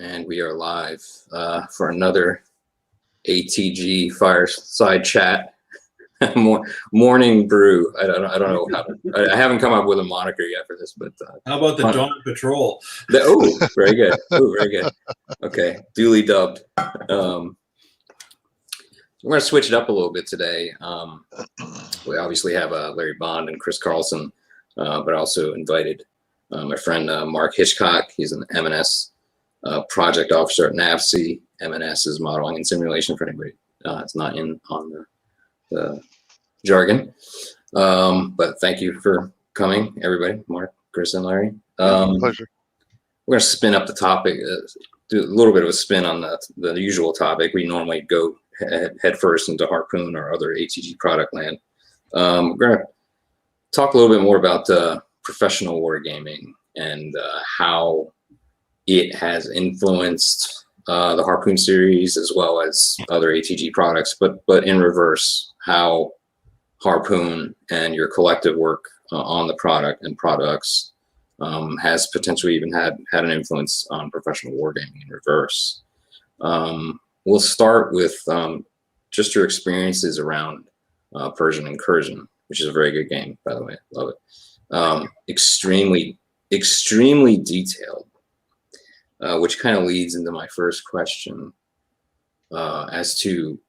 And we are live for another ATG fireside chat. Morning brew. I don't know how to, I haven't come up with a moniker yet for this, but how about the Dawn Patrol? Oh, very good. Oh, very good. Okay, duly dubbed. We're going to switch it up a little bit today. We obviously have Larry Bond and Chris Carlson, but also invited my friend Mark Hitchcock. He's an M&S project officer at NAVSEA. M&S is modeling and simulation for anybody. It's not on the jargon. But thank you for coming, everybody. Mark, Chris, and Larry. Pleasure. We're going to spin up the topic, do a little bit of a spin on the usual topic. We normally go head first into Harpoon or other ATG product land. We're going to talk a little bit more about professional wargaming and how it has influenced the Harpoon series as well as other ATG products, but in reverse, how Harpoon and your collective work on the product and products has potentially even had an influence on professional wargaming in reverse. We'll start with just your experiences around Persian Incursion, which is a very good game, by the way. Love it. Extremely detailed, which kind of leads into my first question as to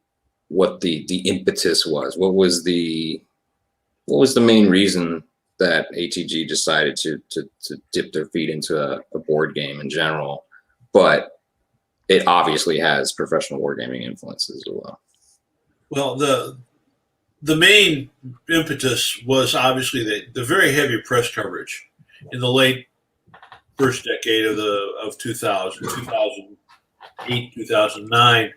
what the impetus was. What was the main reason that ATG decided to dip their feet into a board game in general, but it obviously has professional wargaming influences as well? Well, the main impetus was obviously the very heavy press coverage in the late first decade of 2000, 2008, 2009.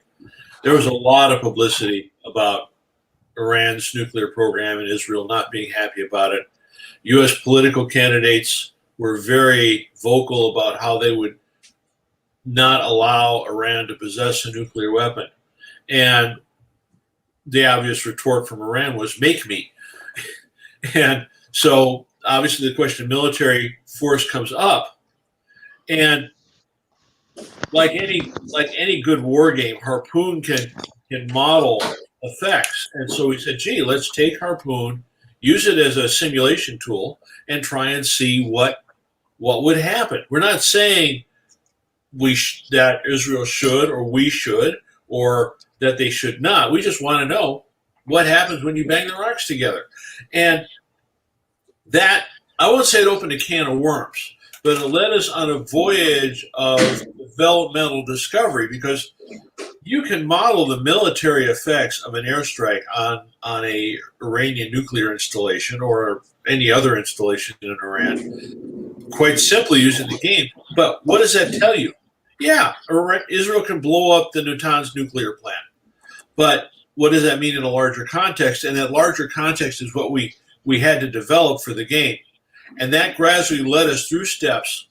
There was a lot of publicity about Iran's nuclear program and Israel not being happy about it. U.S. political candidates were very vocal about how they would not allow Iran to possess a nuclear weapon. And the obvious retort from Iran was, make me. And so obviously the question of military force comes up. And like any good war game, Harpoon can model effects. And so we said, gee, let's take Harpoon, use it as a simulation tool, and try and see what would happen. We're not saying that Israel should or we should or that they should not. We just want to know what happens when you bang the rocks together. And that, I won't say it opened a can of worms, but it led us on a voyage of developmental discovery, because you can model the military effects of an airstrike on a Iranian nuclear installation or any other installation in Iran quite simply using the game. But what does that tell you? Yeah, Israel can blow up the Natanz nuclear plant. But what does that mean in a larger context? And that larger context is what we had to develop for the game. And that gradually led us through steps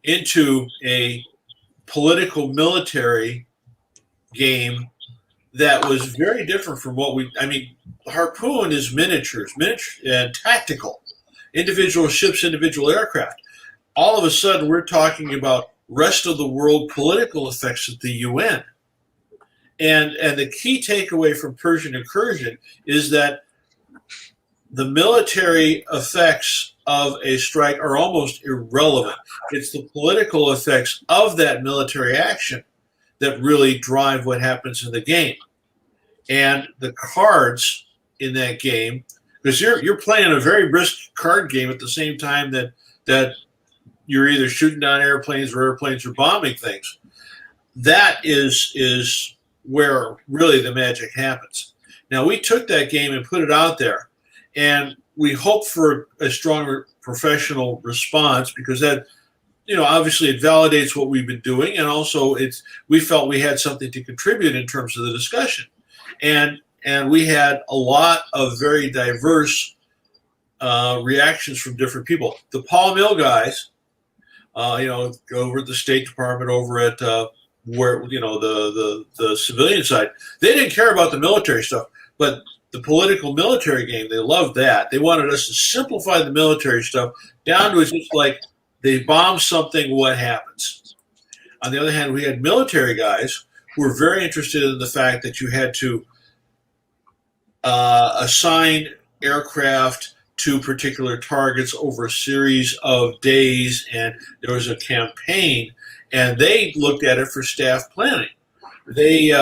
into a political military game that was very different from Harpoon is miniature and tactical, individual ships, individual aircraft. All of a sudden, we're talking about rest of the world political effects at the UN. And the key takeaway from Persian Incursion is that the military effects of a strike are almost irrelevant. It's the political effects of that military action that really drive what happens in the game. And the cards in that game, because you're playing a very brisk card game at the same time that you're either shooting down airplanes or airplanes are bombing things. That is where really the magic happens. Now, we took that game and put it out there, and we hope for a stronger professional response, because that, obviously it validates what we've been doing, and also we felt we had something to contribute in terms of the discussion. And we had a lot of very diverse reactions from different people. The Paul Mill guys, over at the State Department, over at where the civilian side, they didn't care about the military stuff, but the political military game, they loved that. They wanted us to simplify the military stuff down to it's just like they bomb something, what happens? On the other hand, we had military guys who were very interested in the fact that you had to assign aircraft to particular targets over a series of days, and there was a campaign, and they looked at it for staff planning. They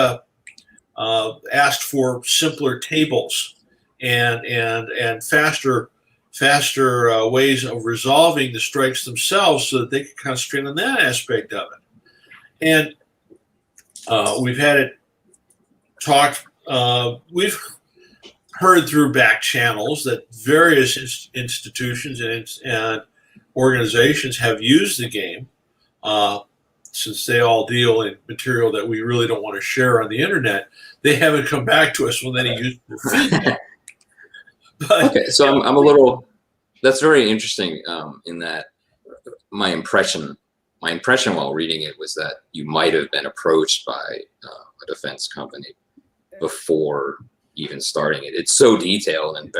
asked for simpler tables and faster ways of resolving the strikes themselves so that they could concentrate on that aspect of it. And we've had it talked, we've heard through back channels that various institutions and organizations have used the game, since they all deal in material that we really don't want to share on the internet. They haven't come back to us with any useful feedback. But, okay, so I'm a little. That's very interesting. In that, my impression while reading it was that you might have been approached by a defense company before even starting it. It's so detailed and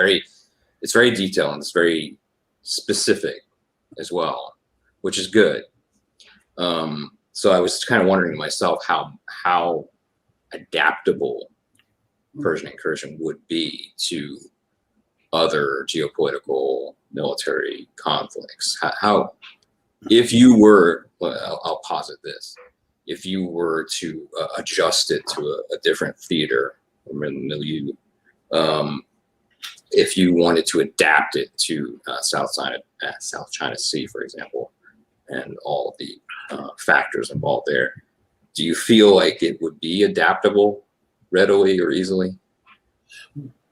it's very detailed and it's very specific as well, which is good. So I was kind of wondering to myself how adaptable Persian Incursion would be to other geopolitical military conflicts. How if you were, well, I'll posit this, if you were to adjust it to a different theater or milieu, if you wanted to adapt it to South China Sea, for example, and all the factors involved there, do you feel like it would be adaptable readily or easily?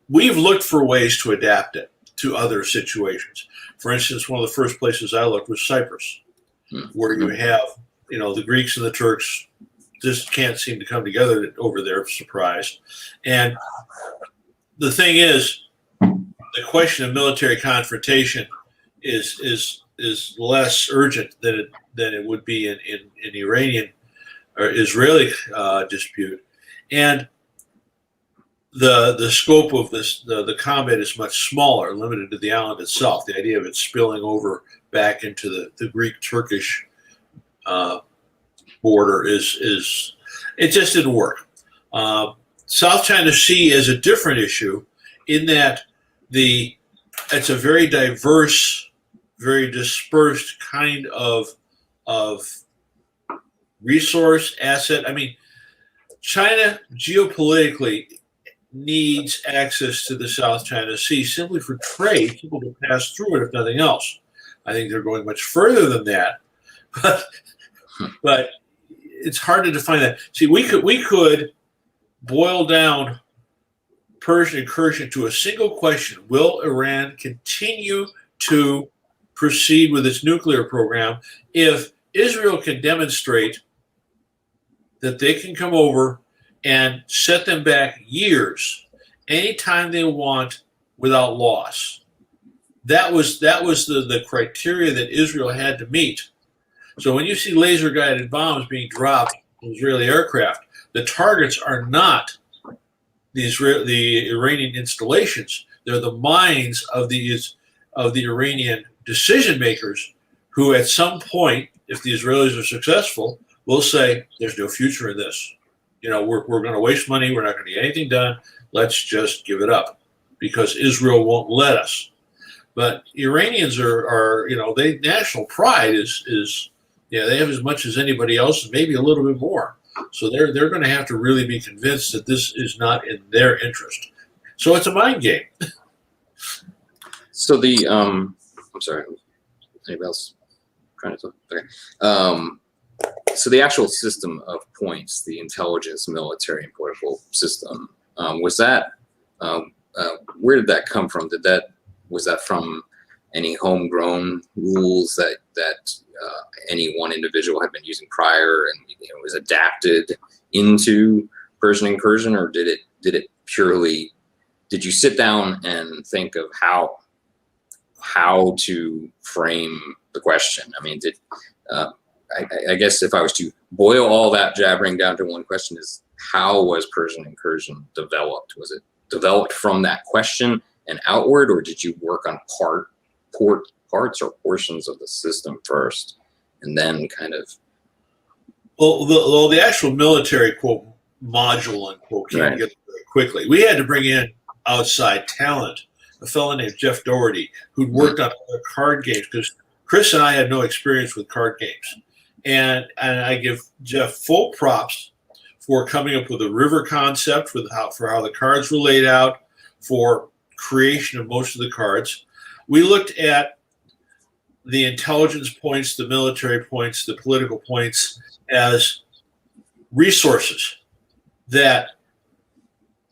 We've looked for ways to adapt it to other situations. For instance, one of the first places I looked was Cyprus, where you have, the Greeks and the Turks just can't seem to come together over there, surprise. And the thing is, the question of military confrontation is less urgent than it would be in Iranian or Israeli dispute. And the scope of the combat is much smaller, limited to the island itself. The idea of it spilling over back into the Greek-Turkish border is it just didn't work. South China Sea is a different issue in that it's a very diverse, very dispersed kind of resource asset. I mean, China geopolitically needs access to the South China Sea simply for trade, people to pass through it if nothing else. I think they're going much further than that, but it's hard to define that. See, we could boil down Persian Incursion to a single question: will Iran continue to proceed with its nuclear program if Israel can demonstrate that they can come over and set them back years, anytime they want, without loss? That was the criteria that Israel had to meet. So when you see laser-guided bombs being dropped from Israeli aircraft, the targets are not the Iranian installations. They're the minds of the Iranian decision makers, who at some point, if the Israelis are successful, will say, "There's no future in this. We're going to waste money. We're not going to get anything done. Let's just give it up because Israel won't let us." But Iranians are national pride is they have as much as anybody else, and maybe a little bit more. So they're going to have to really be convinced that this is not in their interest. So it's a mind game. So I'm sorry, anybody else trying to talk? Okay. So the actual system of points, the intelligence, military, and political system, was that where did that come from? Was that from any homegrown rules that any one individual had been using prior, and was adapted into Persian Incursion, or did it purely? Did you sit down and think of how to frame the question? I mean, I guess if I was to boil all that jabbering down to one question, is how was Persian Incursion developed? Was it developed from that question and outward, or did you work on parts or portions of the system first, and then kind of Well, the actual military quote module unquote came together very quickly. We had to bring in outside talent, a fellow named Jeff Doherty, who'd worked on other card games, because Chris and I had no experience with card games. And I give Jeff full props for coming up with a river concept for how the cards were laid out, for creation of most of the cards. We looked at the intelligence points, the military points, the political points as resources that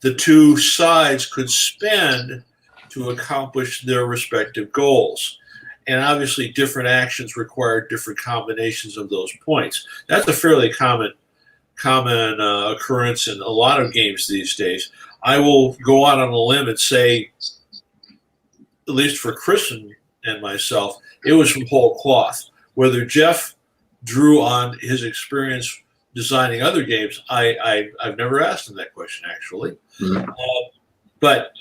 the two sides could spend to accomplish their respective goals. And obviously different actions require different combinations of those points. That's a fairly common occurrence in a lot of games these days. I will go out on a limb and say, at least for Chris and myself, it was from whole cloth. Whether Jeff drew on his experience designing other games, I've never asked him that question, actually. Mm-hmm. But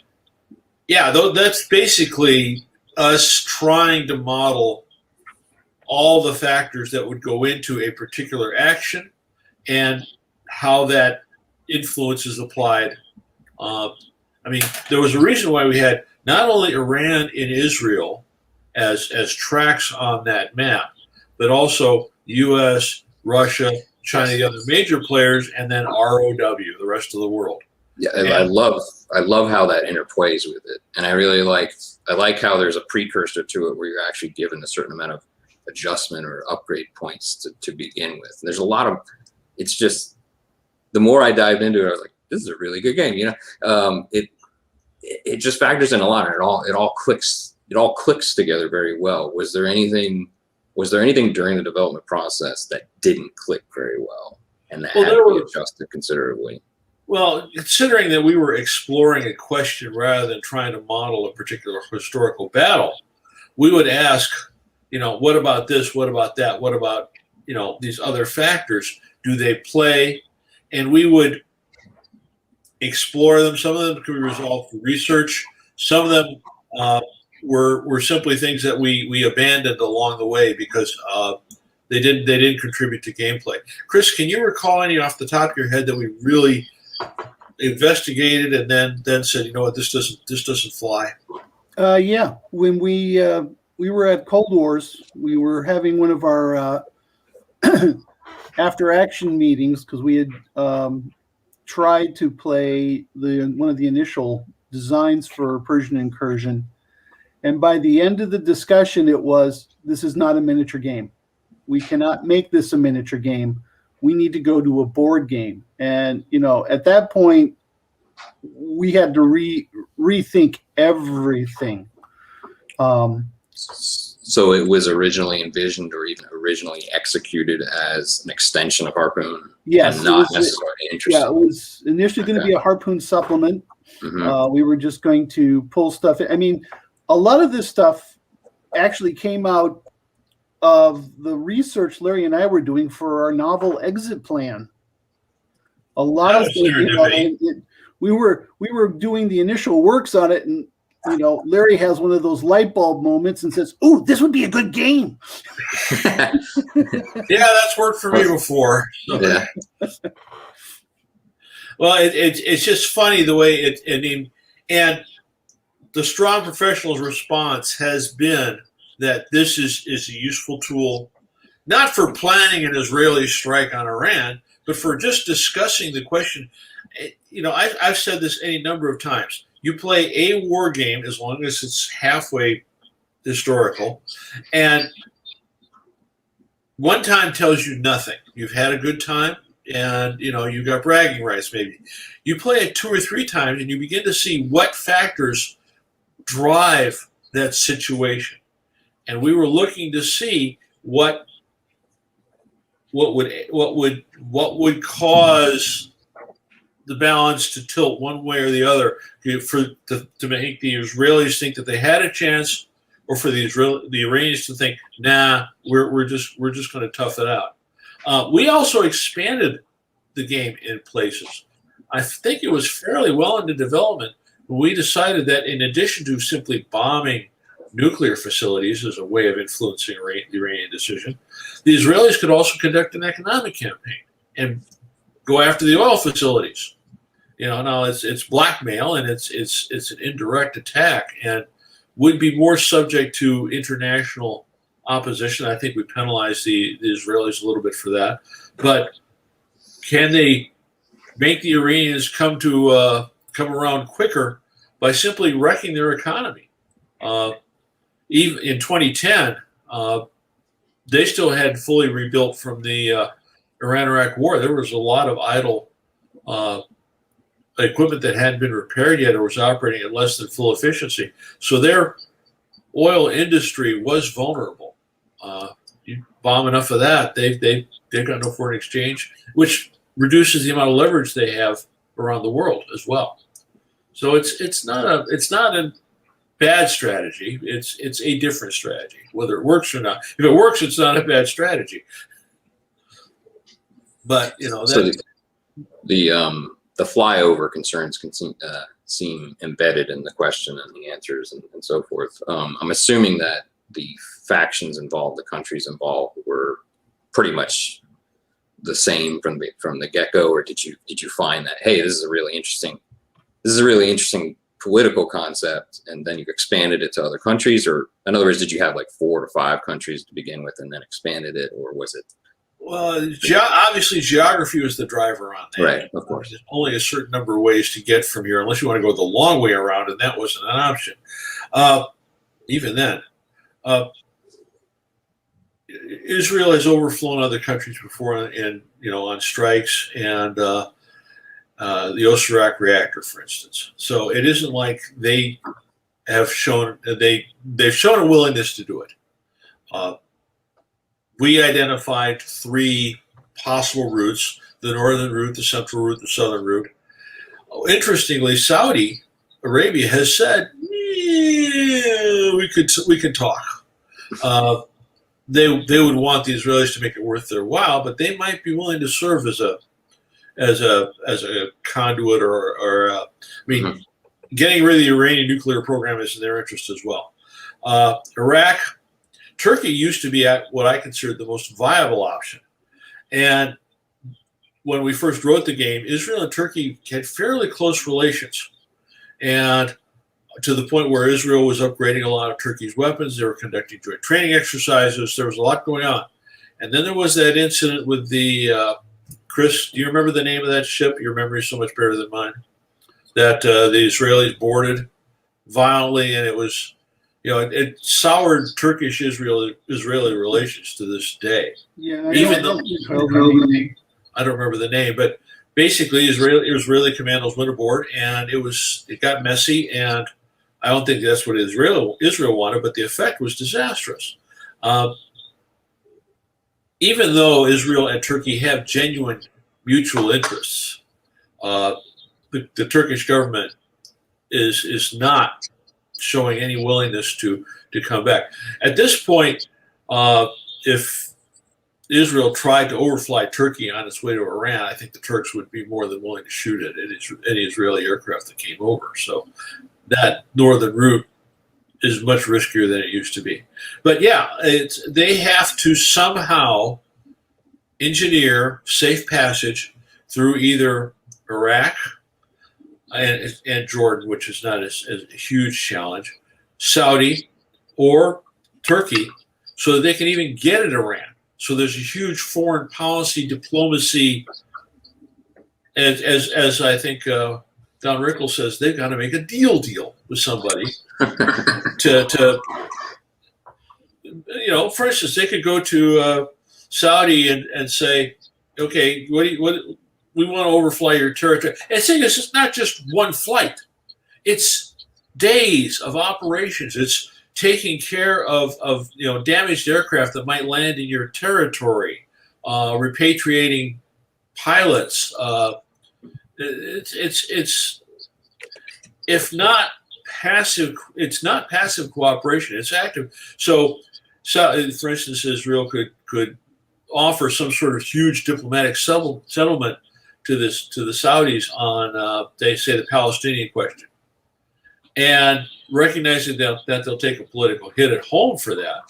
yeah, that's basically us trying to model all the factors that would go into a particular action and how that influence is applied. I mean, there was a reason why we had not only Iran and Israel as tracks on that map, but also U.S., Russia, China, the other major players, and then ROW, the rest of the world. Yeah, I love how that interplays with it, and I like how there's a precursor to it where you're actually given a certain amount of adjustment or upgrade points to begin with. And there's a lot of, it's just, the more I dived into it, I was like, this is a really good game. You know, it just factors in a lot, and it all clicks together very well. Was there anything during the development process that didn't click very well and that had to be adjusted considerably? Well, considering that we were exploring a question rather than trying to model a particular historical battle, we would ask, you know, what about this? What about that? What about, you know, these other factors? Do they play? And we would explore them. Some of them could be resolved through research. Some of them were simply things that we abandoned along the way because they didn't contribute to gameplay. Chris, can you recall any off the top of your head that we really investigated and then said, you know what, this doesn't fly? Yeah, when we were at Cold Wars, we were having one of our after action meetings because we had tried to play one of the initial designs for Persian Incursion, and by the end of the discussion, it was, this is not a miniature game. We cannot make this a miniature game. We need to go to a board game. And, you know, at that point, we had to rethink everything. So it was originally envisioned or even originally executed as an extension of Harpoon? Yes. And not necessarily interested? Yeah, it was initially going to be a Harpoon supplement. Mm-hmm. We were just going to pull stuff in. I mean, a lot of this stuff actually came out of the research Larry and I were doing for our novel Exit Plan. A lot of we were doing the initial works on it, and you know, Larry has one of those light bulb moments and says, "Oh, this would be a good game." Yeah, that's worked for me before. So. Yeah. Well, it's just funny the way and the strong professional's response has been that this is a useful tool, not for planning an Israeli strike on Iran, but for just discussing the question. You know, I've said this any number of times. You play a war game as long as it's halfway historical, and one time tells you nothing. You've had a good time, and you know you got bragging rights. Maybe you play it 2 or 3 times, and you begin to see what factors drive that situation. And we were looking to see what would cause the balance to tilt one way or the other to make the Israelis think that they had a chance, or for the Iranians to think, nah, we're just going to tough it out. We also expanded the game in places. I think it was fairly well into development when we decided that in addition to simply bombing nuclear facilities as a way of influencing the Iranian decision. The Israelis could also conduct an economic campaign and go after the oil facilities. Now it's blackmail and it's an indirect attack and would be more subject to international opposition. I think we penalize the Israelis a little bit for that. But can they make the Iranians come around quicker by simply wrecking their economy? Even in 2010, they still hadn't fully rebuilt from the Iran-Iraq war. There was a lot of idle equipment that hadn't been repaired yet or was operating at less than full efficiency. So their oil industry was vulnerable. You bomb enough of that, they've got no foreign exchange, which reduces the amount of leverage they have around the world as well. So it's not a bad strategy. It's a different strategy, whether it works or not. If it works, it's not a bad strategy. But so the flyover concerns can seem embedded in the question and the answers and so forth. I'm assuming that the factions involved, the countries involved, were pretty much the same from the get-go, or did you find that, hey, this is a really interesting political concept, and then you expanded it to other countries? Or in other words, did you have like 4 to 5 countries to begin with and then expanded it, or was it? Well, obviously geography was the driver on that. Right, of course. There's only a certain number of ways to get from here, unless you want to go the long way around, and that wasn't an option. Even then, Israel has overflown other countries before, on strikes and the Osirak reactor, for instance. So it isn't like they have shown they've shown a willingness to do it. We identified 3 possible routes: the northern route, the central route, the southern route. Interestingly, Saudi Arabia has said, we could talk. They would want the Israelis to make it worth their while, but they might be willing to serve as a conduit or getting rid of the Iranian nuclear program is in their interest as well. Iraq, Turkey used to be at what I considered the most viable option. And when we first wrote the game, Israel and Turkey had fairly close relations. And to the point where Israel was upgrading a lot of Turkey's weapons. They were conducting joint training exercises. There was a lot going on. And then there was that incident with the, Chris, do you remember the name of that ship? Your memory is so much better than mine. That the Israelis boarded violently, and it was, it soured Turkish-Israeli relations to this day. Yeah, I don't remember the name, but basically Israeli commandos went aboard, and it got messy, and I don't think that's what Israel wanted, but the effect was disastrous. Even though Israel and Turkey have genuine mutual interests, the Turkish government is not showing any willingness to come back. At this point, if Israel tried to overfly Turkey on its way to Iran, I think the Turks would be more than willing to shoot at any Israeli aircraft that came over. So that northern route is much riskier than it used to be. But yeah, they have to somehow engineer safe passage through either Iraq and Jordan, which is not a huge challenge, Saudi, or Turkey, so that they can even get at Iran. So there's a huge foreign policy diplomacy, as I think Don Rickles says, they've got to make a deal with somebody to for instance, they could go to Saudi and say, okay, we want to overfly your territory. And saying this is not just one flight; it's days of operations. It's taking care of damaged aircraft that might land in your territory, repatriating pilots. It's if not passive, it's not passive cooperation. It's active. So for instance, Israel could offer some sort of huge diplomatic settlement to the Saudis on, they say, the Palestinian question. and recognizing that they'll take a political hit at home for that,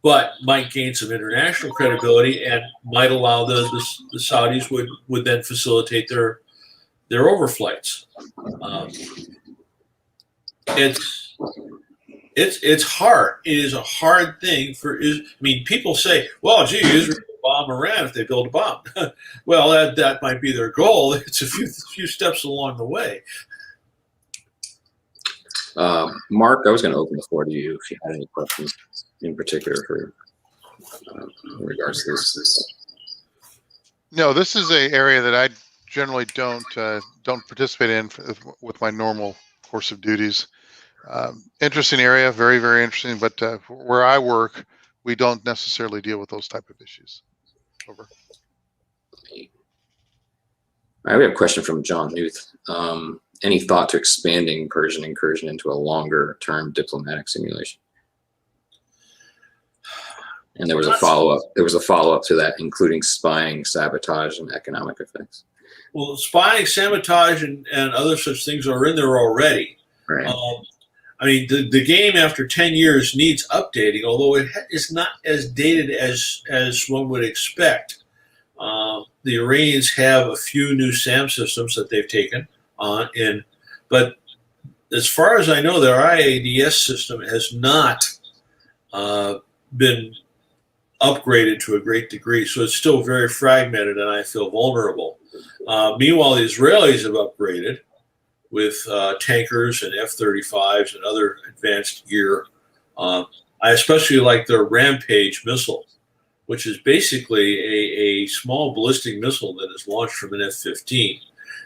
but might gain some international credibility and might allow the Saudis would then facilitate their overflights. It's hard. It is a hard thing people say, well, gee, Israel will bomb Iran if they build a bomb. Well, that might be their goal. It's a few steps along the way. Mark, I was going to open the floor to you if you had any questions in particular for in regards to this. No, this is an area that I generally don't participate in with my normal course of duties. Interesting area, very, very interesting. But where I work, we don't necessarily deal with those type of issues. Over. All right, we have a question from John Newth. Any thought to expanding Persian Incursion into a longer-term diplomatic simulation? And there was a follow-up. There was a follow-up to that, including spying, sabotage, and economic effects. Well, spying, sabotage, and other such things are in there already. Right. I mean, the game after 10 years needs updating, although it is not as dated as one would expect. The Iranians have a few new SAM systems that they've taken on in, but as far as I know, their IADS system has not been upgraded to a great degree, so it's still very fragmented, and I feel vulnerable. Meanwhile, the Israelis have upgraded with tankers and F-35s and other advanced gear. I especially like their Rampage missile, which is basically a small ballistic missile that is launched from an F-15.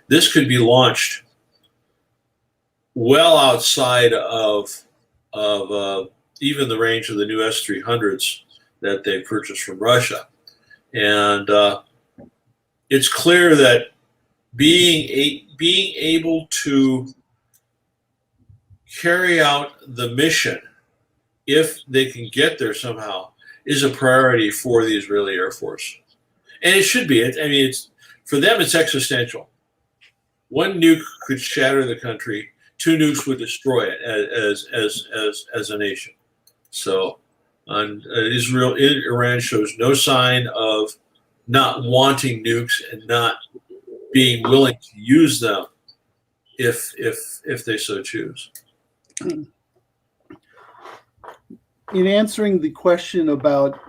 This could be launched well outside of even the range of the new S-300s that they purchased from Russia. And it's clear that being able to carry out the mission, if they can get there somehow, is a priority for the Israeli Air Force. And it should be. I mean, for them, it's existential. One nuke could shatter the country. 2 nukes would destroy it as a nation. So Iran shows no sign of not wanting nukes and not being willing to use them if they so choose. In answering the question about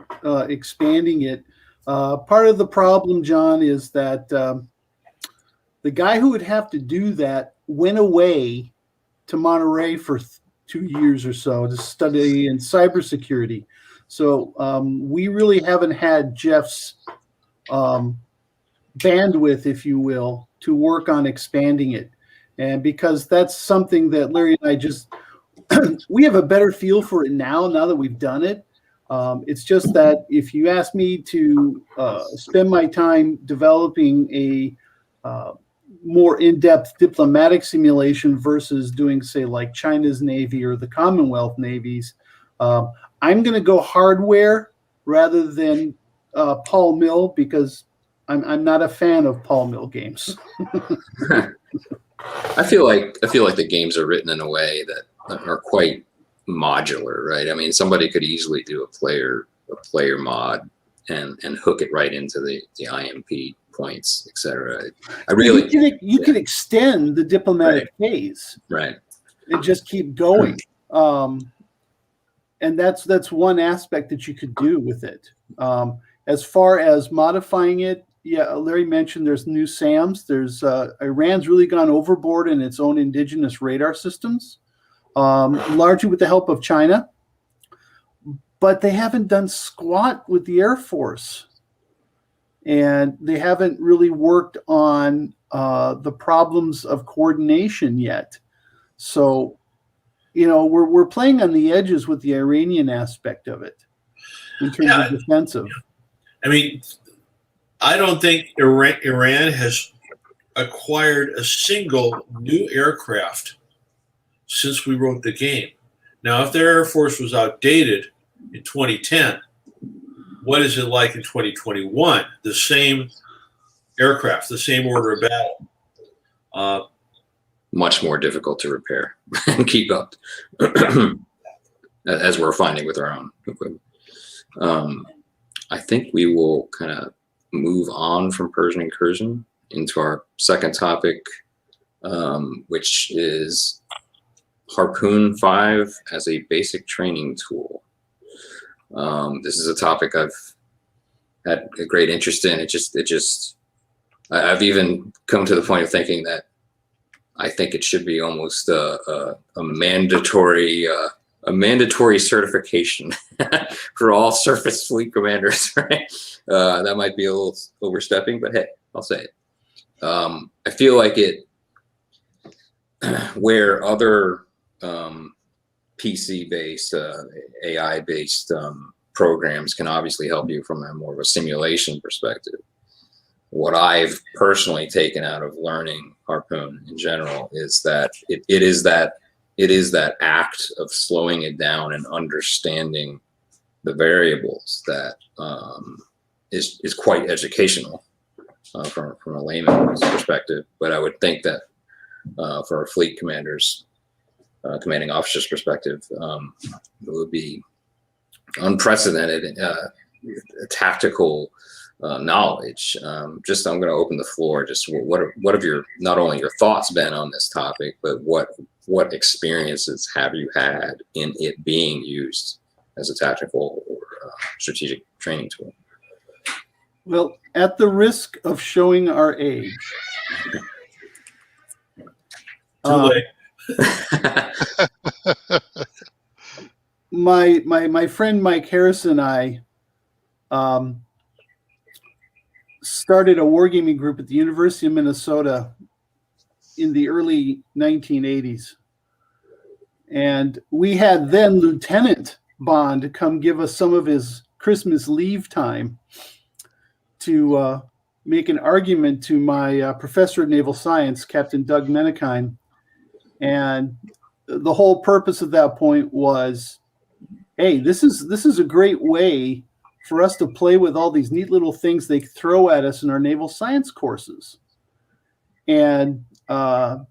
expanding it, part of the problem, John, is that the guy who would have to do that went away to Monterey for 2 years or so to study in cybersecurity. So we really haven't had Jeff's bandwidth, if you will, to work on expanding it. And because that's something that Larry and I just, we have a better feel for it now that we've done it. It's just that if you ask me to spend my time developing a more in-depth diplomatic simulation versus doing, say, like China's Navy or the Commonwealth Navies, I'm going to go hardware rather than Paul Mill, because I'm not a fan of Paul Mill games. I feel like the games are written in a way that are quite modular, right? I mean, somebody could easily do a player mod and hook it right into the IMP points, etc. You can extend the diplomatic phase, right, and just keep going. And that's one aspect that you could do with it. As far as modifying it, yeah, Larry mentioned there's new SAMs. There's Iran's really gone overboard in its own indigenous radar systems, largely with the help of China. But they haven't done squat with the Air Force. And they haven't really worked on the problems of coordination yet. So, we're playing on the edges with the Iranian aspect of it in terms of defensive. I mean, I don't think Iran has acquired a single new aircraft since we wrote the game. Now, if their Air Force was outdated in 2010, what is it like in 2021? The same aircraft, the same order of battle. much more difficult to repair and keep up, as we're finding with our own equipment. I think we will kind of move on from Persian Incursion into our second topic, which is Harpoon 5 as a basic training tool. This is a topic I've had a great interest in. I've even come to the point of thinking that I think it should be almost a mandatory certification for all surface fleet commanders, right? That might be a little overstepping, but hey, I'll say it. I feel like it, where other PC-based, AI-based programs can obviously help you from a more of a simulation perspective. What I've personally taken out of learning Harpoon in general is that it is that act of slowing it down and understanding the variables that is quite educational from a layman's perspective. But I would think that for a fleet commander's, commanding officer's perspective, it would be unprecedented tactical knowledge. I'm going to open the floor. Just what have your, not only your thoughts been on this topic, but what experiences have you had in it being used as a tactical or strategic training tool? Well, at the risk of showing our age, Too late. my friend Mike Harris and I started a wargaming group at the University of Minnesota in the early 1980s. And we had then Lieutenant Bond come give us some of his Christmas leave time to make an argument to my professor of naval science, Captain Doug Menekine. And the whole purpose of that point was, hey, this is a great way for us to play with all these neat little things they throw at us in our naval science courses. And Doug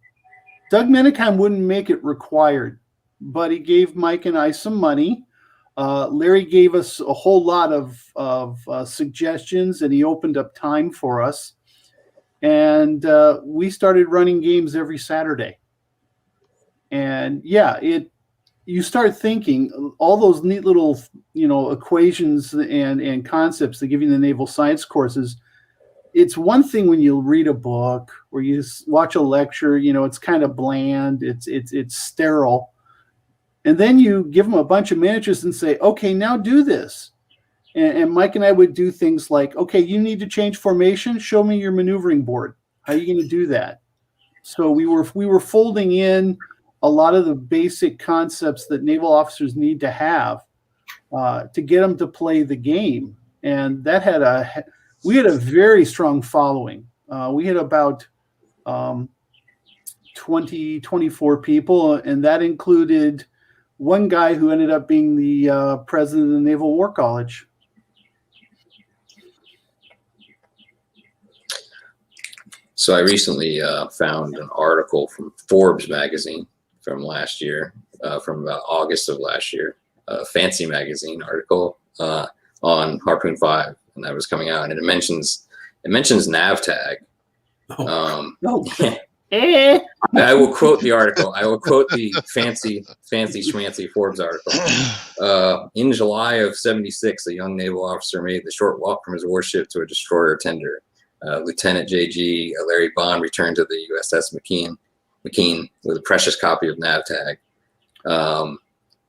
Menekine wouldn't make it required, but he gave Mike and I some money. Larry gave us a whole lot of suggestions, and he opened up time for us. And we started running games every Saturday. And yeah, you start thinking all those neat little, equations and concepts they give you in the naval science courses. It's one thing when you read a book or you watch a lecture, it's kind of bland, it's sterile. And then you give them a bunch of miniatures and say, okay, now do this. And Mike and I would do things like, okay, you need to change formation. Show me your maneuvering board. How are you going to do that? So we were folding in a lot of the basic concepts that naval officers need to have to get them to play the game. And that we had a very strong following. We had about 24 people, and that included one guy who ended up being the president of the Naval War College. So I recently found an article from Forbes magazine from last year, from about August of last year, a fancy magazine article on Harpoon 5, and that was coming out, and it mentions NavTag. I will quote the article. I will quote the fancy schmancy Forbes article. In July of '76, a young naval officer made the short walk from his warship to a destroyer tender. Lieutenant J.G. Larry Bond returned to the USS McKean with a precious copy of NavTag. It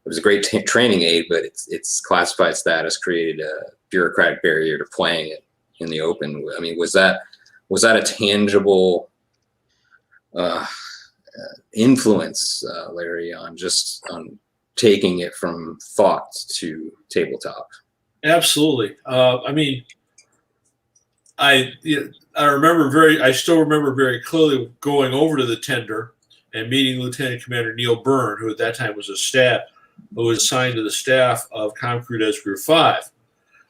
was a great training aid, but its classified status created a bureaucratic barrier to playing it in the open. I mean, was that a tangible influence, Larry, on taking it from thought to tabletop? Absolutely. I mean, I still remember very clearly going over to the tender and meeting Lieutenant Commander Neil Byrne, who at that time was who was assigned to the staff of Comm Crew Group 5.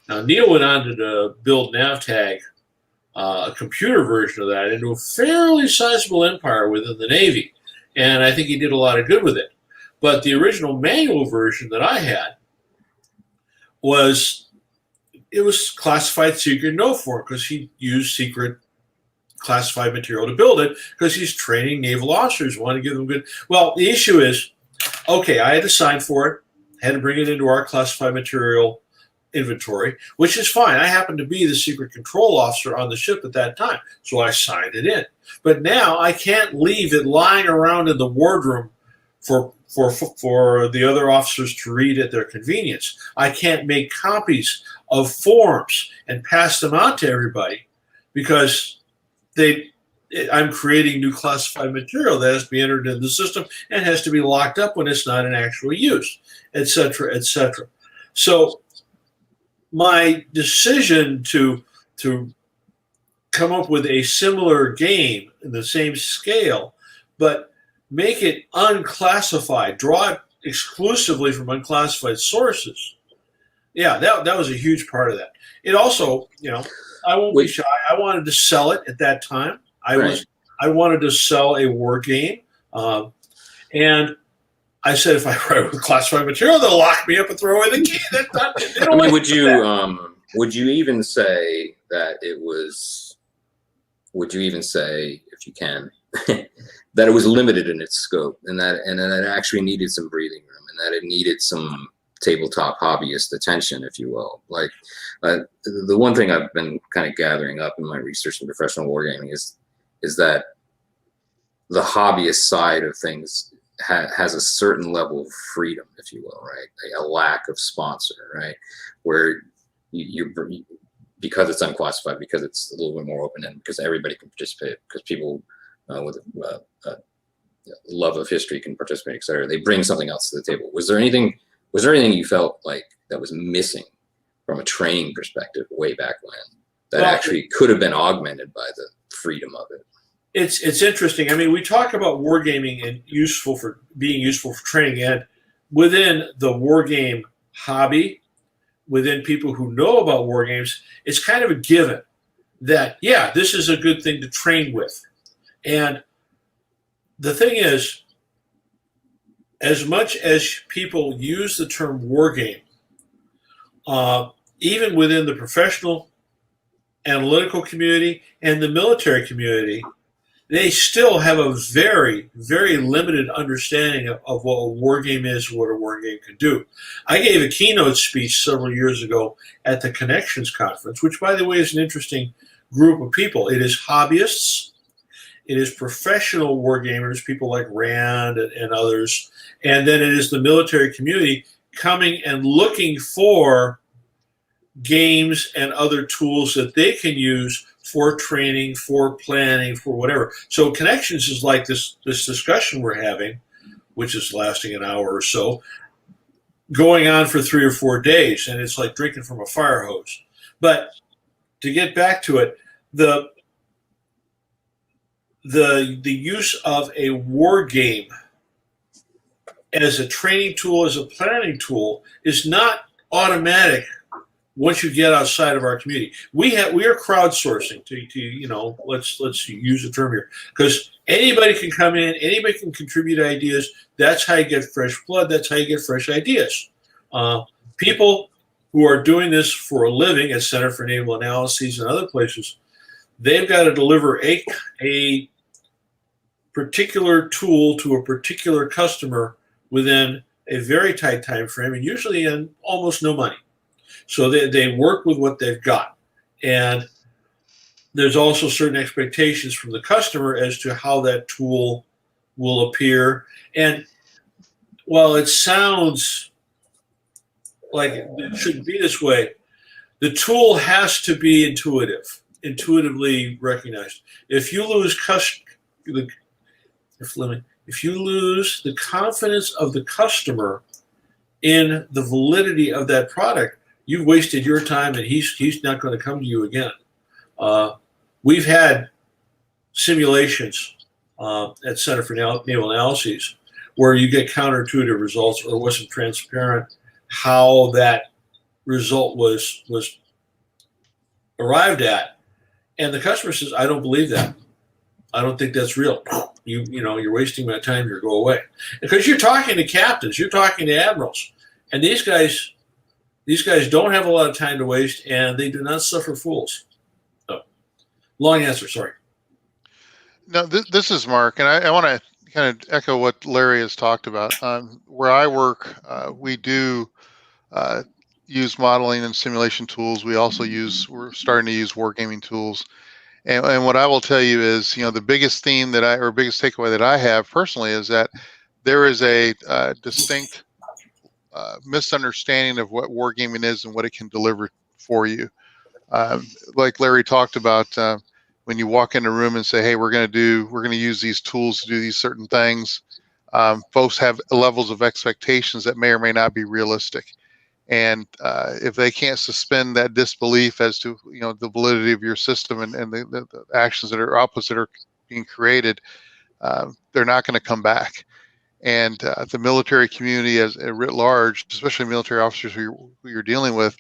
Now, Neil went on to build NavTag, a computer version of that, into a fairly sizable empire within the Navy. and I think he did a lot of good with it. But the original manual version that I had was classified secret no form, because he used secret classified material to build it, because he's training naval officers, want to give them good. Well, the issue is, okay, I had to sign for it, had to bring it into our classified material inventory, which is fine. I happened to be the secret control officer on the ship at that time, so I signed it in. But now I can't leave it lying around in the wardroom for the other officers to read at their convenience. I can't make copies of forms and pass them out to everybody, because I'm creating new classified material that has to be entered in the system and has to be locked up when it's not in actual use, etc., etc. So my decision to come up with a similar game in the same scale, but make it unclassified, draw it exclusively from unclassified sources. Yeah, that was a huge part of that. It also, I won't be shy. I wanted to sell it at that time. I wanted to sell a war game, and I said, if I write with classified material, they'll lock me up and throw away the key. I mean, would you even say that it was? Would you even say, if you can, that it was limited in its scope, and that it actually needed some breathing room, and that it needed some tabletop hobbyist attention, if you will? Like, the one thing I've been kind of gathering up in my research in professional wargaming is that the hobbyist side of things has a certain level of freedom, if you will, right? A lack of sponsor, right? Where you because it's unclassified, because it's a little bit more open-ended, because everybody can participate, because people with love of history can participate, etc. They bring something else to the table. Was there anything you felt like that was missing from a training perspective way back when, that actually could have been augmented by the freedom of it? It's interesting. I mean, we talk about wargaming and being useful for training, and within the wargame hobby, within people who know about wargames, it's kind of a given that, yeah, this is a good thing to train with. And the thing is, as much as people use the term wargame, even within the professional analytical community and the military community, they still have a very, very limited understanding of what a war game is and what a war game can do. I gave a keynote speech several years ago at the Connections Conference, which, by the way, is an interesting group of people. It is hobbyists, it is professional war gamers, people like Rand and others, and then it is the military community coming and looking for games and other tools that they can use for training, for planning, for whatever. So Connections is like this discussion we're having, which is lasting an hour or so, going on for 3 or 4 days, and it's like drinking from a fire hose. But to get back to it, the use of a war game as a training tool, as a planning tool, is not automatic once you get outside of our community. We are crowdsourcing to let's use a term here, because anybody can come in, anybody can contribute ideas. That's how you get fresh blood. That's how you get fresh ideas. People who are doing this for a living at Center for Naval Analyses and other places, they've got to deliver a particular tool to a particular customer within a very tight time frame, and usually in almost no money. So they work with what they've got. And there's also certain expectations from the customer as to how that tool will appear. And while it sounds like it shouldn't be this way, the tool has to be intuitively recognized. If you lose if you lose the confidence of the customer in the validity of that product, you've wasted your time, and he's not going to come to you again. We've had simulations at Center for Naval Analyses where you get counterintuitive results, or it wasn't transparent how that result was arrived at, and the customer says, "I don't believe that. I don't think that's real." you're wasting my time. You go away, because you're talking to captains, you're talking to admirals, and these guys don't have a lot of time to waste, and they do not suffer fools. So, long answer, sorry. No, this is Mark, and I want to kind of echo what Larry has talked about. Where I work, we do use modeling and simulation tools. We're starting to use wargaming tools. And what I will tell you is, the biggest theme biggest takeaway that I have personally is that there is a distinct misunderstanding of what wargaming is and what it can deliver for you. Like Larry talked about, when you walk in a room and say, "Hey, we're going to use these tools to do these certain things," folks have levels of expectations that may or may not be realistic. And if they can't suspend that disbelief as to the validity of your system and the actions that are outputs that are being created, they're not going to come back. And the military community as writ large, especially military officers who you're dealing with,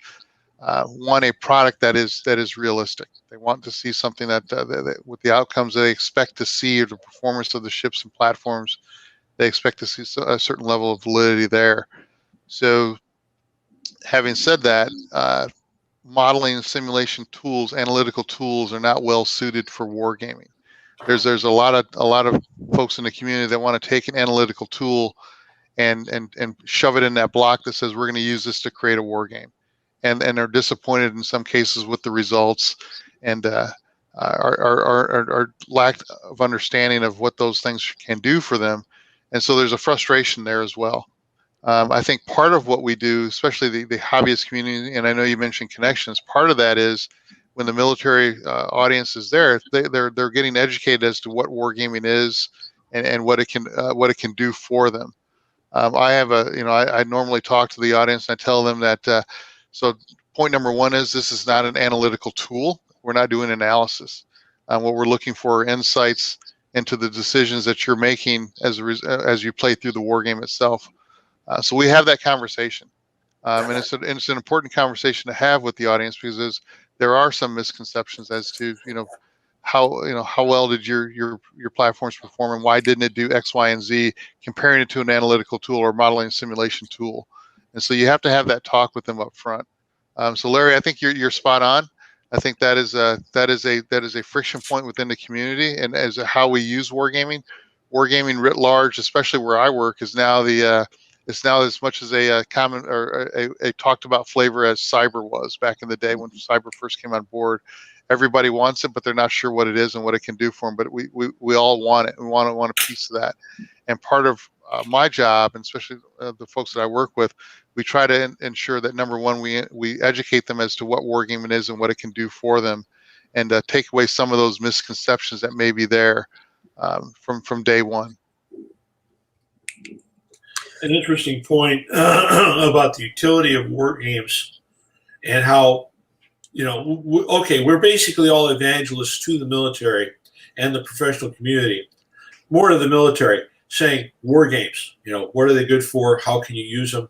want a product that is realistic. They want to see something that with the outcomes they expect to see, or the performance of the ships and platforms, they expect to see a certain level of validity there. So, having said that, modeling and simulation tools, analytical tools, are not well suited for wargaming. There's a lot of folks in the community that want to take an analytical tool and shove it in that block that says we're going to use this to create a war game, and are disappointed in some cases with the results, and are lack of understanding of what those things can do for them, and so there's a frustration there as well. I think part of what we do, especially the hobbyist community, and I know you mentioned connections, part of that is when the military audience is there, they're getting educated as to what wargaming is and what it can do for them. I normally talk to the audience and I tell them that, so point number one is this is not an analytical tool. We're not doing analysis. What we're looking for are insights into the decisions that you're making as you play through the war game itself. So we have that conversation, and it's an important conversation to have with the audience, because there are some misconceptions as to how well did your platforms perform and why didn't it do X, Y, and Z, comparing it to an analytical tool or modeling simulation tool. And so you have to have that talk with them up front. So Larry, I think you're spot on. I think that is a friction point within the community, and as how we use wargaming writ large, especially where I work, is now it's now as much as a common or a talked about flavor as cyber was back in the day when cyber first came on board. Everybody wants it, but they're not sure what it is and what it can do for them. But we all want it. We want a piece of that. And part of my job, and especially the folks that I work with, we try to ensure that, number one, we educate them as to what wargaming is and what it can do for them, and take away some of those misconceptions that may be there from day one. An interesting point about the utility of war games and how, we're basically all evangelists to the military and the professional community, more to the military, saying war games, what are they good for? How can you use them?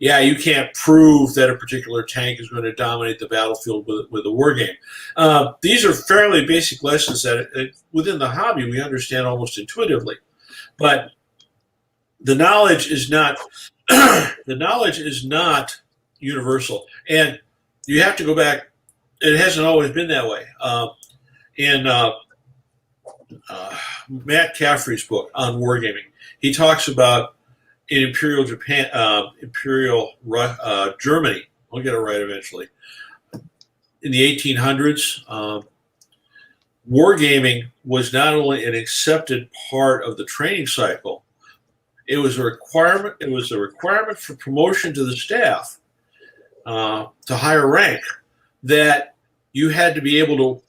Yeah, you can't prove that a particular tank is going to dominate the battlefield with a war game. These are fairly basic lessons that within the hobby we understand almost intuitively, but the knowledge is not universal, and you have to go back. It hasn't always been that way. In Matt Caffrey's book on wargaming, he talks about in Imperial Japan, Germany. I'll get it right eventually. In the 1800s, wargaming was not only an accepted part of the training cycle. It was a requirement. It was a requirement for promotion to the staff, to higher rank, that you had to be able to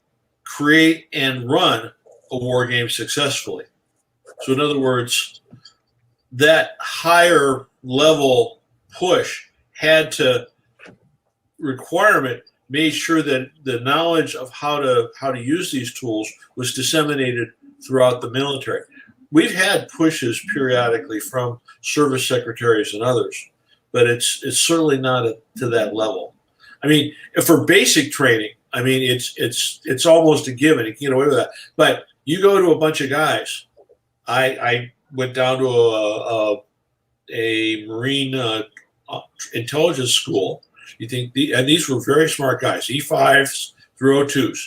create and run a war game successfully. So, in other words, that higher level push had to requirement made sure that the knowledge of how to use these tools was disseminated throughout the military. We've had pushes periodically from service secretaries and others, but it's certainly not to that level. I mean, for basic training, I mean, it's almost a given. You can get away with that. But you go to a bunch of guys I went down to a Marine intelligence school. You think and these were very smart guys, E5s through O2s.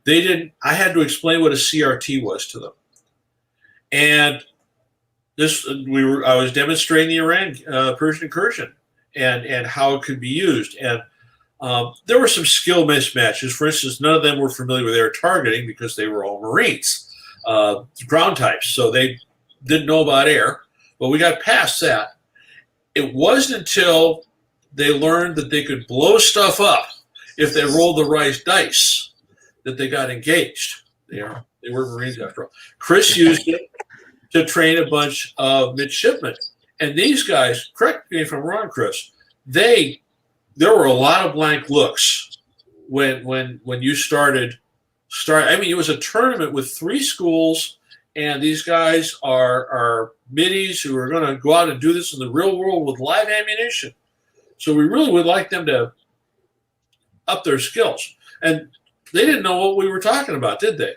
They didn't. I had to explain what a CRT was to them, and I was demonstrating the Iran Persian Incursion and how it could be used. And there were some skill mismatches. For instance, none of them were familiar with air targeting because they were all Marines, ground types, so they didn't know about air. But we got past that. It wasn't until they learned that they could blow stuff up if they rolled the right dice that they got engaged. They were Marines after all. Chris used it to train a bunch of midshipmen. And these guys, correct me if I'm wrong, Chris, there were a lot of blank looks when you started. I mean, it was a tournament with 3 schools, and these guys are middies who are going to go out and do this in the real world with live ammunition. So we really would like them to up their skills. And they didn't know what we were talking about, did they?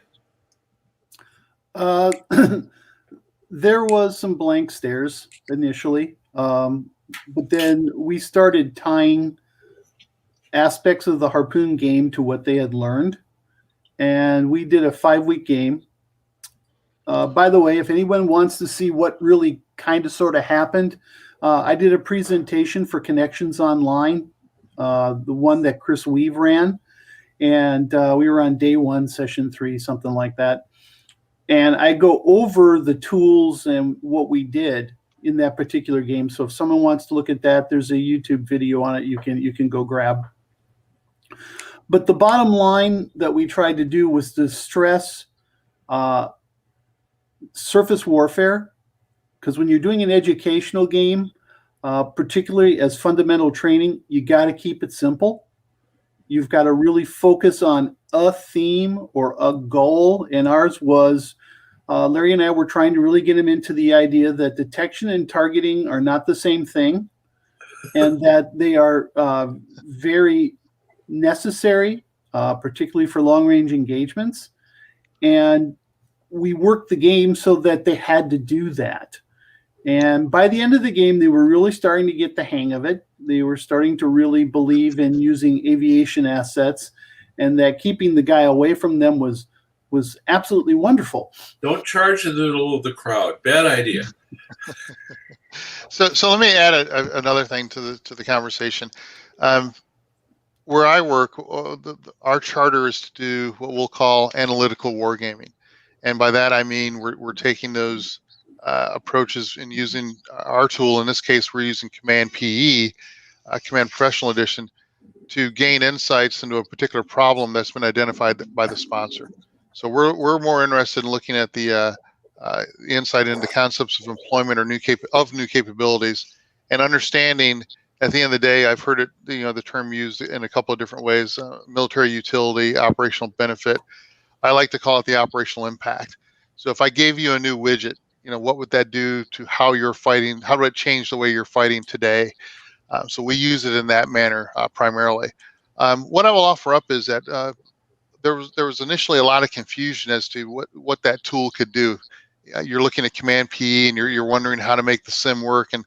There was some blank stares initially, but then we started tying aspects of the Harpoon game to what they had learned, and we did a 5-week game. By the way, if anyone wants to see what really kind of sort of happened, I did a presentation for Connections Online, the one that Chris Weave ran, and we were on day 1, session 3, something like that. And I go over the tools and what we did in that particular game. So if someone wants to look at that, there's a YouTube video on it you can go grab. But the bottom line that we tried to do was to stress surface warfare, because when you're doing an educational game, particularly as fundamental training, you got to keep it simple. You've got to really focus on a theme or a goal, and ours was Larry and I were trying to really get him into the idea that detection and targeting are not the same thing, and that they are very necessary, particularly for long-range engagements. And we worked the game so that they had to do that. And by the end of the game, they were really starting to get the hang of it. They were starting to really believe in using aviation assets, and that keeping the guy away from them was absolutely wonderful. Don't charge in the middle of the crowd. Bad idea. So let me add another thing to the conversation. Where I work, our charter is to do what we'll call analytical wargaming, and by that I mean we're taking those approaches and using our tool. In this case, we're using Command PE, Command Professional Edition, to gain insights into a particular problem that's been identified by the sponsor. So we're more interested in looking at the insight into concepts of employment or new capabilities, and understanding. At the end of the day, I've heard it, the term used in a couple of different ways: military utility, operational benefit. I like to call it the operational impact. So if I gave you a new widget, what would that do to how you're fighting? How would it change the way you're fighting today? So we use it in that manner primarily. What I will offer up is that there was initially a lot of confusion as to what that tool could do. You're looking at Command PE and you're wondering how to make the sim work, and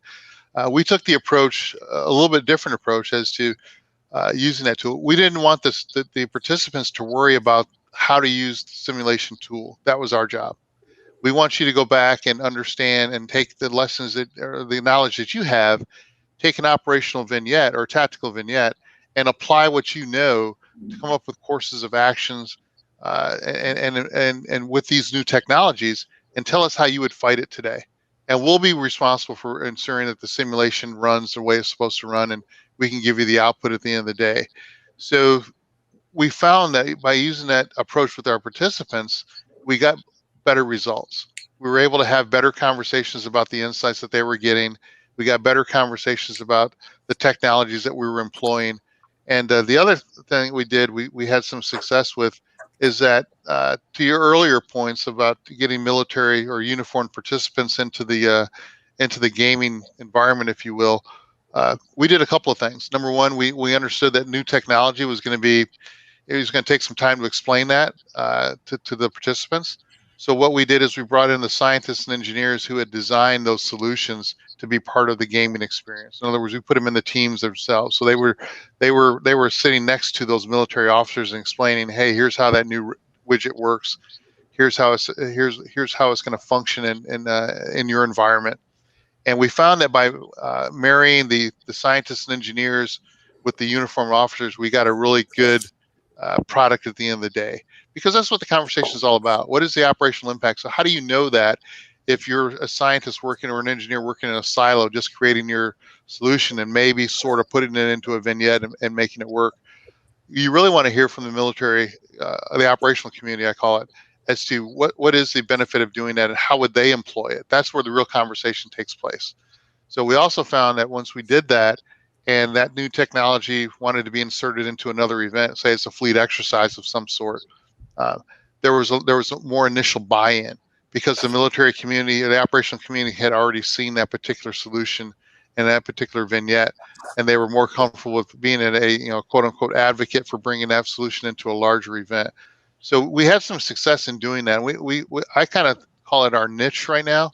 we took the approach, a little bit different approach as to using that tool. We didn't want the participants to worry about how to use the simulation tool. That was our job. We want you to go back and understand and take the lessons or the knowledge that you have, take an operational vignette or tactical vignette, and apply what you know to come up with courses of actions and with these new technologies, and tell us how you would fight it today. And we'll be responsible for ensuring that the simulation runs the way it's supposed to run, and we can give you the output at the end of the day. So we found that by using that approach with our participants, we got better results. We were able to have better conversations about the insights that they were getting. We got better conversations about the technologies that we were employing. And the other thing we did, we had some success with, is that to your earlier points about getting military or uniformed participants into the gaming environment, if you will, we did a couple of things. Number one, we understood that new technology was going to take some time to explain that to the participants. So what we did is we brought in the scientists and engineers who had designed those solutions to be part of the gaming experience. In other words, we put them in the teams themselves. So they were sitting next to those military officers and explaining, hey, here's how that new widget works. Here's how it's going to function in your environment. And we found that by marrying the scientists and engineers with the uniformed officers, we got a really good product at the end of the day, because that's what the conversation is all about. What is the operational impact? So how do you know that if you're a scientist working or an engineer working in a silo, just creating your solution and maybe sort of putting it into a vignette and making it work? You really want to hear from the military, the operational community, I call it, as to what is the benefit of doing that and how would they employ it. That's where the real conversation takes place. So we also found that once we did that, and that new technology wanted to be inserted into another event, say it's a fleet exercise of some sort, there was more initial buy-in, because the military community, the operational community, had already seen that particular solution and that particular vignette, and they were more comfortable with being a quote unquote advocate for bringing that solution into a larger event. So we had some success in doing that. I kind of call it our niche right now.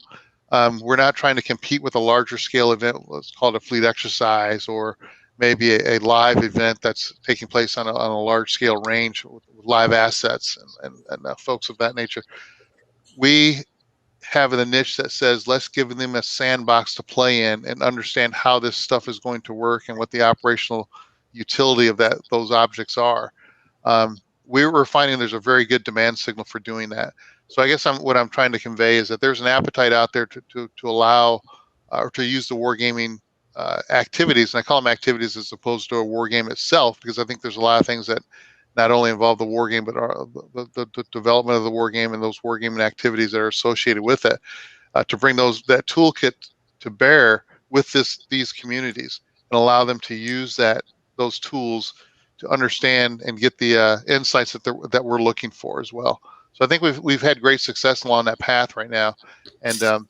We're not trying to compete with a larger scale event. Let's call it a fleet exercise, or maybe a live event that's taking place on a large scale range with live assets and folks of that nature. We have a niche that says, let's give them a sandbox to play in and understand how this stuff is going to work and what the operational utility of those objects are. We were finding there's a very good demand signal for doing that. So I guess what I'm trying to convey is that there's an appetite out there to allow or to use the wargaming activities, and I call them activities as opposed to a war game itself, because I think there's a lot of things that not only involve the war game, but the development of the war game and those wargaming activities that are associated with it, to bring that toolkit to bear with these communities and allow them to use those tools to understand and get the insights that we're looking for as well. So I think we've had great success along that path right now, and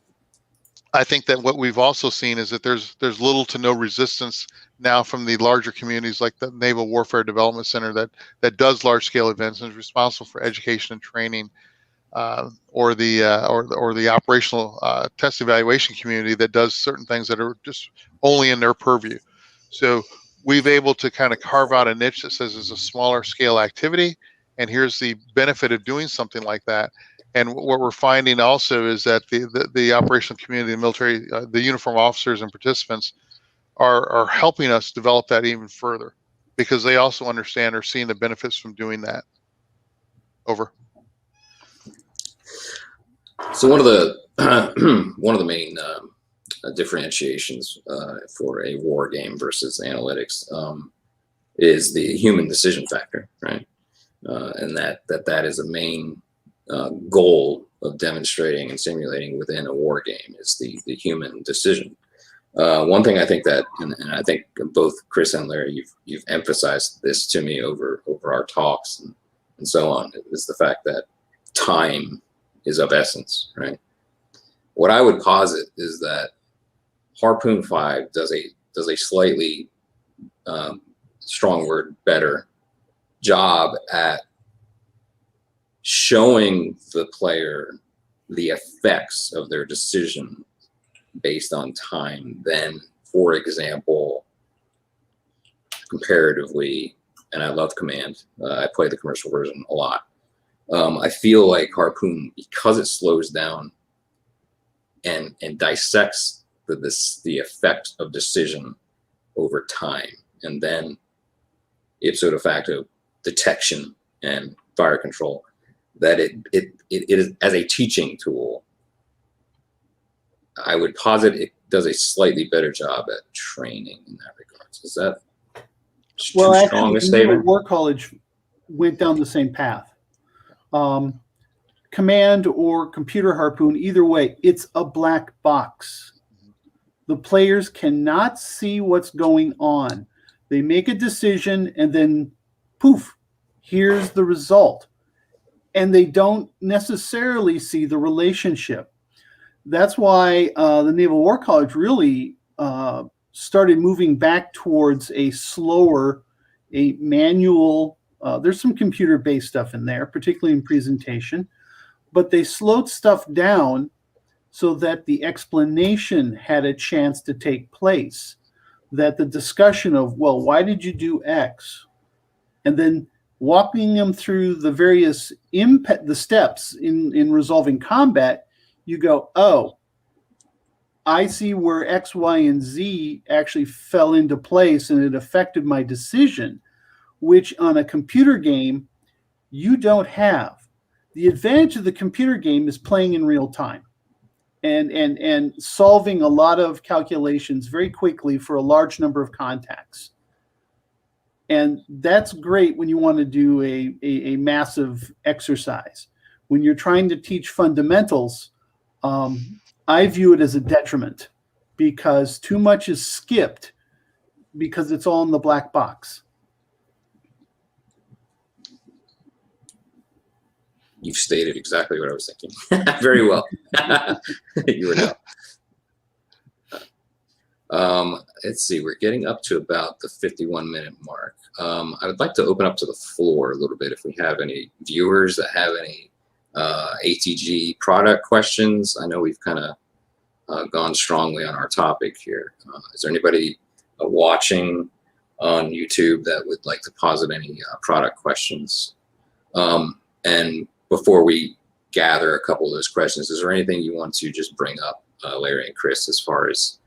I think that what we've also seen is that there's little to no resistance now from the larger communities, like the Naval Warfare Development Center that does large scale events and is responsible for education and training, or the operational test evaluation community that does certain things that are just only in their purview. So we've able to kind of carve out a niche that says it's a smaller scale activity, and here's the benefit of doing something like that. And what we're finding also is that the operational community, the military, the uniform officers and participants are helping us develop that even further, because they also understand or seeing the benefits from doing that. Over. So one of the main differentiations for a war game versus analytics is the human decision factor, right? And that is a main goal of demonstrating and simulating within a war game is the human decision. One thing I think that, and I think both Chris and Larry, you've emphasized this to me over our talks and so on, is the fact that time is of essence, right? What I would posit is that Harpoon 5 does a slightly strong word better job at showing the player the effects of their decision based on time than, for example, comparatively, and I love Command. I play the commercial version a lot. I feel like Harpoon, because it slows down and dissects the effect of decision over time, and then ipso facto detection and fire control, that it is, as a teaching tool, I would posit it does a slightly better job at training in that regards. Is that too strong a statement? War College went down the same path. Command or computer Harpoon, either way, it's a black box. The players cannot see what's going on. They make a decision and then poof, here's the result. And they don't necessarily see the relationship. That's why the Naval War College really started moving back towards a manual. There's some computer-based stuff in there, particularly in presentation, but they slowed stuff down so that the explanation had a chance to take place, that the discussion of, well, why did you do X? And then walking them through the various the steps in resolving combat, you go, oh, I see where X, Y, and Z actually fell into place and it affected my decision, which on a computer game, you don't have. The advantage of the computer game is playing in real time and solving a lot of calculations very quickly for a large number of contacts. And that's great when you want to do a massive exercise. When you're trying to teach fundamentals, I view it as a detriment because too much is skipped because it's all in the black box. You've stated exactly what I was thinking. Very well. You were now. Let's see, we're getting up to about the 51-minute mark. I would like to open up to the floor a little bit if we have any viewers that have any ATG product questions. I know we've kind of gone strongly on our topic here. Is there anybody watching on YouTube that would like to posit any product questions? And before we gather a couple of those questions, is there anything you want to just bring up, Larry and Chris, as far as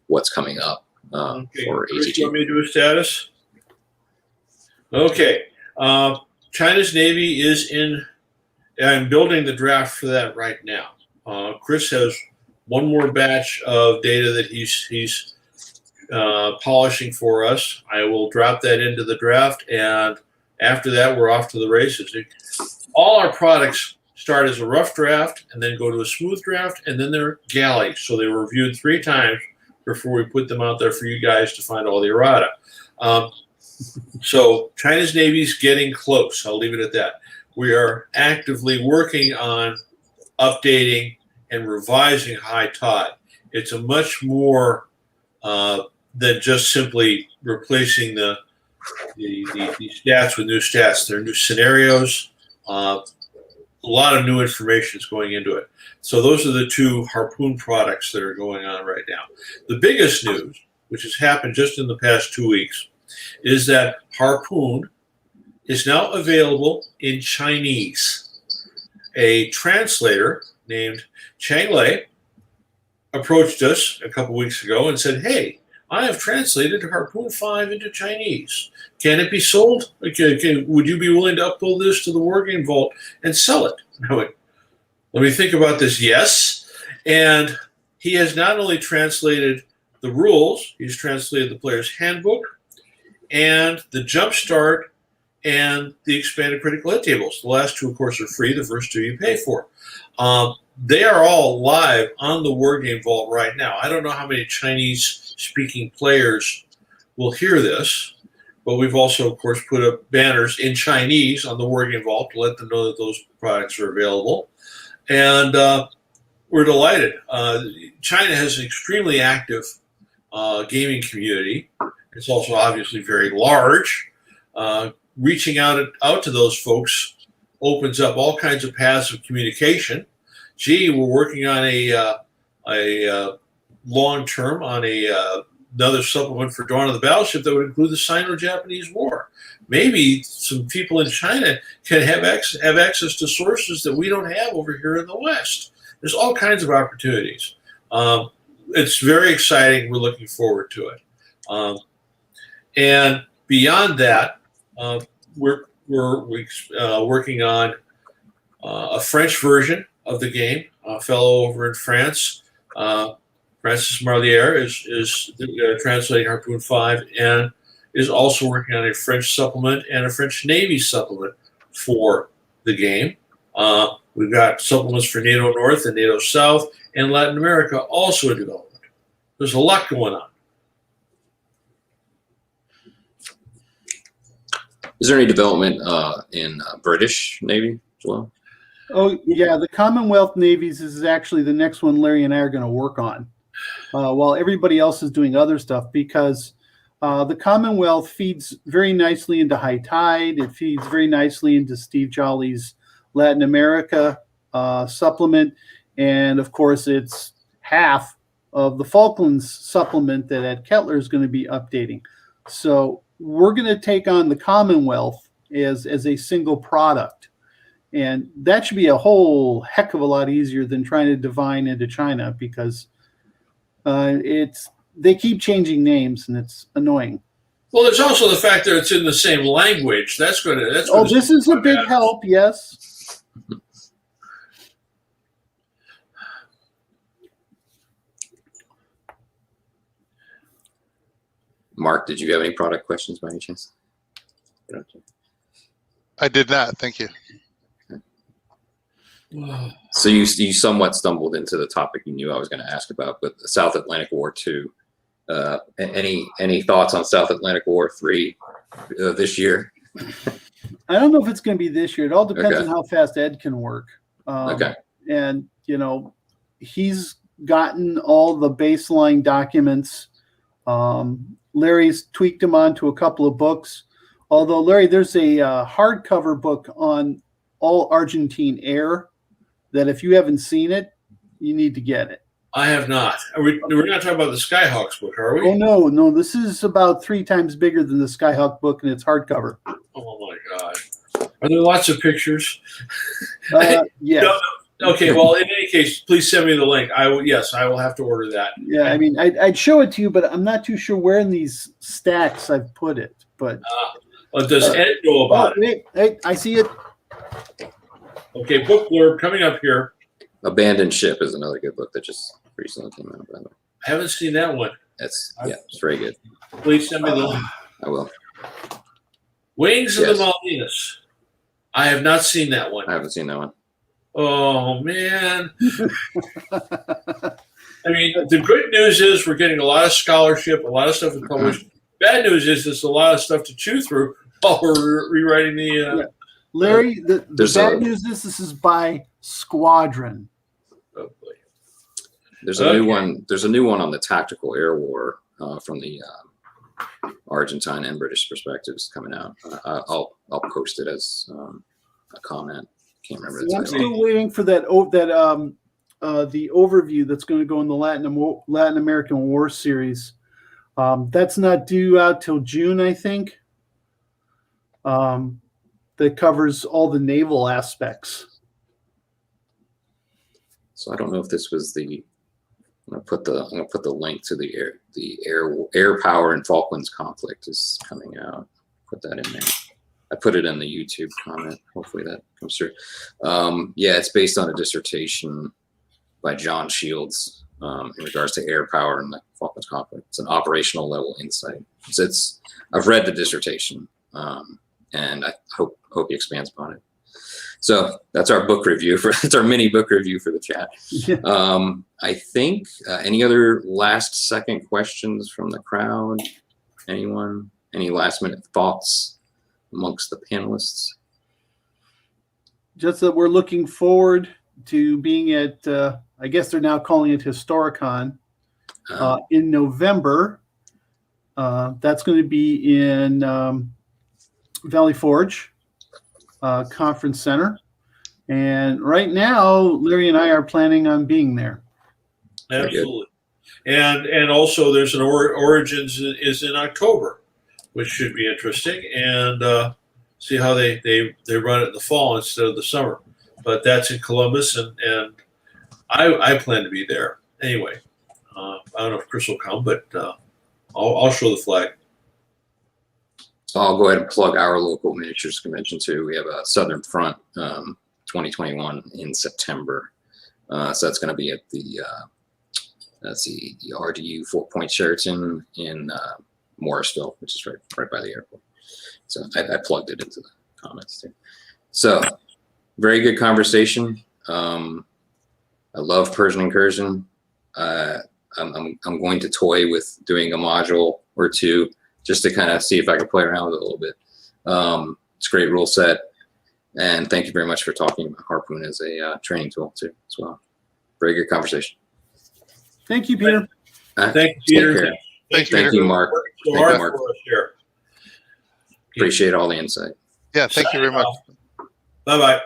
what's coming up for Chris, ATG? you want me to do a status? Okay. China's Navy is in. I'm building the draft for that right now. Chris has one more batch of data that he's polishing for us. I will drop that into the draft, and after that, we're off to the races. All our products start as a rough draft and then go to a smooth draft, and then they're galleys. So they were reviewed 3 times before we put them out there for you guys to find all the errata. So China's Navy's getting close. I'll leave it at that. We are actively working on updating and revising High Tide. It's a much more than just simply replacing the stats with new stats. There are new scenarios. A lot of new information is going into it. So those are the 2 Harpoon products that are going on right now. The biggest news, which has happened just in the past 2 weeks, is that Harpoon is now available in Chinese. A translator named Chang Lei approached us a couple weeks ago and said, hey, I have translated Harpoon 5 into Chinese. Can it be sold? Okay, would you be willing to upload this to the Wargame Vault and sell it? I went, let me think about this. Yes. And he has not only translated the rules, he's translated the player's handbook and the jumpstart and the expanded critical hit tables. The last 2, of course, are free. The first 2 you pay for. They are all live on the Wargame Vault right now. I don't know how many Chinese-speaking players will hear this, but we've also, of course, put up banners in Chinese on the Wargame Vault to let them know that those products are available. And we're delighted. China has an extremely active gaming community. It's also obviously very large. Reaching out to those folks opens up all kinds of paths of communication. Gee, we're working on a long term on another supplement for Dawn of the Battleship that would include the Sino-Japanese War. Maybe some people in China can have access to sources that we don't have over here in the West. There's all kinds of opportunities. It's very exciting. We're looking forward to it. And beyond that, we're working on a French version of the game. A fellow over in France, Francis Marlier, is translating Harpoon 5 and is also working on a French supplement and a French Navy supplement for the game. We've got supplements for NATO North and NATO South and Latin America also in development. There's a lot going on. Is there any development in British Navy as well? Oh, yeah. The Commonwealth Navies is actually the next one Larry and I are going to work on while everybody else is doing other stuff, because the Commonwealth feeds very nicely into High Tide. It feeds very nicely into Steve Jolly's Latin America supplement, and of course, it's half of the Falklands supplement that Ed Kettler is going to be updating. So we're going to take on the Commonwealth as a single product. And that should be a whole heck of a lot easier than trying to divine into China, because they keep changing names and it's annoying. Well, there's also the fact that it's in the same language. This is a big help, yes. Mark, did you have any product questions by any chance? I did not. Thank you. So you somewhat stumbled into the topic you knew I was going to ask about, but the South Atlantic War 2. Any thoughts on South Atlantic War 3 this year? I don't know if it's going to be this year. It all depends on how fast Ed can work. And, he's gotten all the baseline documents. Larry's tweaked him onto a couple of books. Although, Larry, there's a hardcover book on all Argentine air that if you haven't seen it, you need to get it. I have not. We're not talking about the Skyhawks book, are we? Oh, no. This is about 3 times bigger than the Skyhawk book, and it's hardcover. Oh, my God. Are there lots of pictures? Yeah. No. Okay, well, in any case, please send me the link. I will have to order that. Yeah, I mean, I'd show it to you, but I'm not too sure where in these stacks I've put it. But well, does Ed know about it? Hey, I see it. Okay, book blurb coming up here. Abandoned Ship is another good book that just recently came out. By the way. I haven't seen that one. It's very good. Please send me the link. I will. Wings of the Malvinas. I have not seen that one. I haven't seen that one. Oh, man. I mean, the good news is we're getting a lot of scholarship, a lot of stuff is published. Bad news is there's a lot of stuff to chew through while we're rewriting the... Larry, the bad news is this is by Squadron. Oh, boy. There's a new one. There's a new one on the tactical air war from the Argentine and British perspectives coming out. I'll post it as a comment. Can't remember the title. I'm still waiting for the overview that's going to go in the Latin American War series. That's not due out till June, I think. That covers all the naval aspects. So I don't know if this was the. I'm gonna put the link to the air power and Falklands conflict is coming out. Put that in there. I put it in the YouTube comment. Hopefully that comes through. Yeah, it's based on a dissertation by John Shields in regards to air power and the Falklands conflict. It's an operational level insight. I've read the dissertation, and I hope he expands upon it. So that's our book review it's our mini book review for the chat. I think any other last second questions from the crowd? Anyone? Any last minute thoughts amongst the panelists? Just that we're looking forward to being at, I guess they're now calling it Historicon in November. That's going to be in Valley Forge Conference Center. And right now, Larry and I are planning on being there. Absolutely. And also there's an Origins is in October, which should be interesting, and see how they run it in the fall instead of the summer. But that's in Columbus, and I plan to be there anyway. I don't know if Chris will come, but I'll show the flag. So I'll go ahead and plug our local miniatures convention too. We have a Southern Front 2021 in September. So that's going to be at the the RDU 4 Point Sheraton in Morrisville, which is right by the airport. So I plugged it into the comments too. So very good conversation. I love Persian Incursion. I'm going to toy with doing a module or two just to kind of see if I can play around with it a little bit. It's a great rule set. And thank you very much for talking about Harpoon as a training tool too as well. Very good conversation. Thank you, Peter. Thank you, Peter. Thank you, Mark. So hard for us here. Appreciate all the insight. Yeah, thank you very much. Bye-bye.